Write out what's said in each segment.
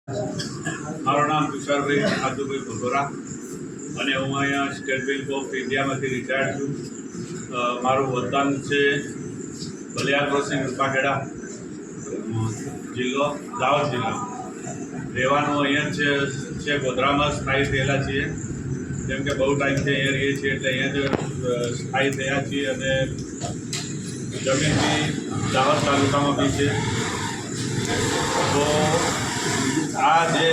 મારું નામ તુષારભાઈ આદુભાઈ ભગોરા અને હું અહીંયા સ્ટેટ બેંક ઓફ ઇન્ડિયામાંથી રિટાયર્ડ છું. મારું વતન છે બલિયા ક્રોસિંગ રૂપાખેડા, જિલ્લો દાહોદ જિલ્લો. રહેવાનું અહીંયા છે ગોધરામાં સ્થાયી થયેલા છીએ, કેમ કે બહુ ટાઈમથી અહીંયા રહીએ છીએ એટલે અહીંયા જ સ્થાયી થયા છીએ. અને જમીન બી દાહોદ તાલુકામાં બી છે. તો આ જે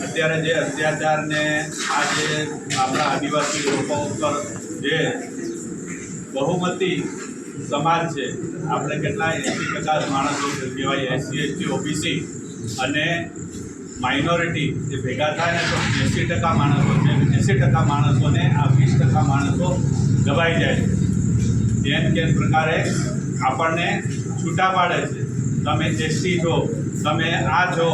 અત્યારે જે અત્યાચારને આ જે આપણા આદિવાસી લોકો ઉપર જે બહુમતી સમાજ છે, આપણે કેટલા 80% માણસો કહેવાય, SC ST OBC અને માઇનોરિટી જે ભેગા થાય ને તો 80% માણસો છે. 80% માણસોને આ 20% માણસો દબાઈ જાય છે. કેમ પ્રકારે આપણને છૂટા પાડે છે. તમે ST છો, તમે આ છો,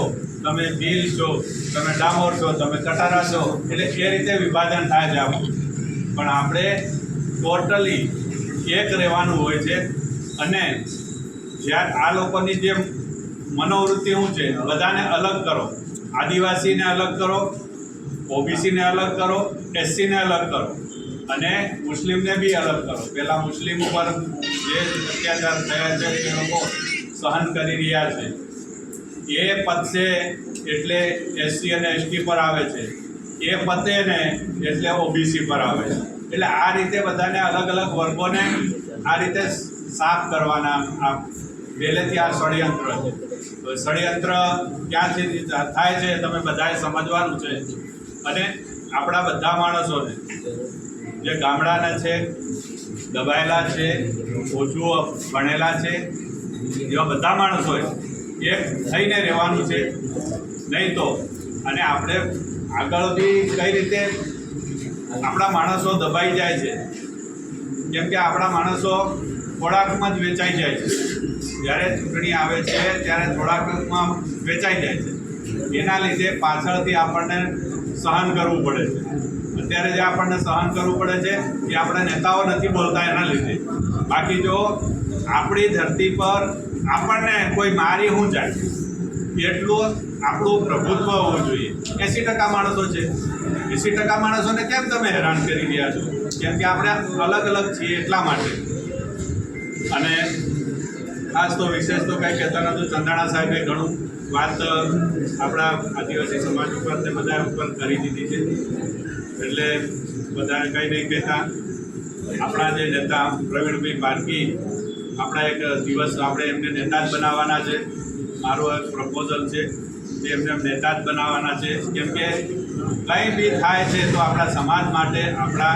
તમે ભીલ છો, તમે ડામોર છો, તમે કટારા છો, એટલે એ રીતે વિભાજન થાય છે આપણું. પણ આપણે ટોટલી એક રહેવાનું હોય છે. અને જ્યારે આ લોકોની જે મનોવૃત્તિ શું છે, બધાને અલગ કરો, આદિવાસીને અલગ કરો, OBCને અલગ કરો, SCને અલગ કરો અને મુસ્લિમને બી અલગ કરો. પહેલાં મુસ્લિમ ઉપર જે અત્યાચાર થયા છે એ લોકો સહન કરી રહ્યા છે, એ પતશે એટલે SC અને ST પર આવે છે, એ પતે ને એટલે OBC પર આવે છે. એટલે આ રીતે બધાને અલગ અલગ વર્ગોને આ રીતે સાફ કરવાના. આ પહેલેથી આ ષડયંત્ર છે. ષડયંત્ર ક્યાંથી થાય છે તમે બધાએ સમજવાનું છે. અને આપણા બધા માણસોને જે ગામડાના છે, દબાયેલા છે, ઓછું ભણેલા છે, એવા બધા માણસોએ એક થઈને રહેવાનું છે. નહીં તો અને આપણે આગળ બી કઈ રીતે આપણા માણસો દબાઈ જાય છે, કેમ કે આપણા માણસો થોડાકમાં જ વેચાઈ જાય છે. જ્યારે ચૂંટણી આવે છે ત્યારે થોડાકમાં વેચાઈ જાય છે. એના લીધે પાછળથી આપણને સહન કરવું પડે છે. અત્યારે જે આપણને સહન કરવું પડે છે એ આપણા નેતાઓ નથી બોલતા એના લીધે. બાકી જો આપણી ધરતી પર આપણને કોઈ મારી શું જાય એટલું આપણું પ્રભુત્વ હોવું જોઈએ. 80% માણસો છે. 80% માણસોને કેમ તમે હેરાન કરી રહ્યા છો? કેમ કે આપણે અલગ અલગ છીએ એટલા માટે. અને ખાસ તો વિશેષ તો કંઈ કહેતા નહોતું. ચંદાણા સાહેબે ઘણું વાત આપણા આદિવાસી સમાજ ઉપર તે બધા ઉપર કરી દીધી છે, એટલે બધા કંઈ નહીં કહેતા. આપણા જે નેતા પ્રવીણભાઈ પારકી, આપણા એક દિવસ આપણે એમને નેતા જ બનાવવાના છે. મારો એક પ્રપોઝલ છે કે એમને નેતા જ બનાવવાના છે. કેમ કે કંઈ બી થાય છે તો આપણા સમાજ માટે, આપણા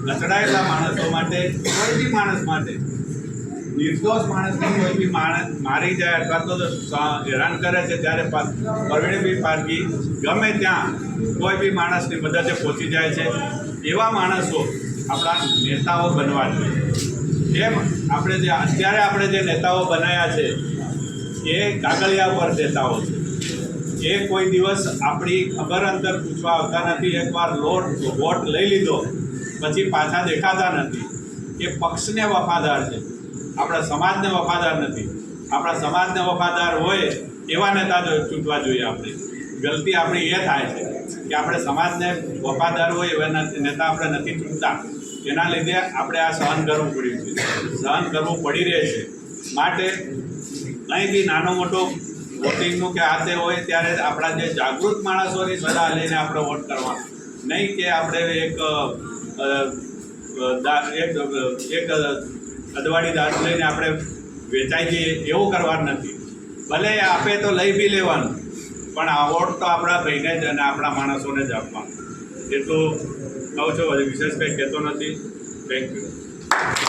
લચડાયેલા માણસો માટે, કોઈ બી માણસ માટે, નિર્દોષ માણસને કોઈ બી માણસ મારી જાય અથવા તો હેરાન કરે છે ત્યારે પ્રવીણભાઈ પારકી ગમે ત્યાં કોઈ બી માણસની મદદે પહોંચી જાય છે. એવા માણસો આપણા નેતાઓ બનવા જોઈએ. એમ આપણે જે અત્યારે આપણે જે નેતાઓ બનાવ્યા છે એ કાગળિયા પર નેતાઓ છે. એ કોઈ દિવસ આપણી ખબર અંતર પૂછવા આવતા નથી. એકવાર વોટ લઈ લીધો પછી પાછા દેખાતા નથી. એ પક્ષને વફાદાર છે, આપણા સમાજને વફાદાર નથી. આપણા સમાજને વફાદાર હોય એવા નેતા ચૂંટવા જોઈએ. આપણે ગલતી આપણી એ થાય છે કે આપણે સમાજને વફાદાર હોય એવા નેતા આપણે નથી ચૂંટતા. એના લીધે આપણે આ સહન કરવું પડ્યું છે, સહન કરવું પડી રહે છે. માટે કંઈ બી નાનો મોટો વોટિંગનું કે આ તે હોય ત્યારે આપણા જે જાગૃત માણસોની સલાહ લઈને આપણે વોટ કરવાનો, નહીં કે આપણે એક અદવાડી દારૂ લઈને આપણે વેચાઈ જઈએ એવું કરવાનું નથી. ભલે આપે તો લઈ બી લેવાનું, પણ આ વોટ તો આપણા ભાઈને જ અને આપણા માણસોને જ આપવાનું. એટલું કહું છું, વિશેષ કંઈ કહેતો નથી. Thank you.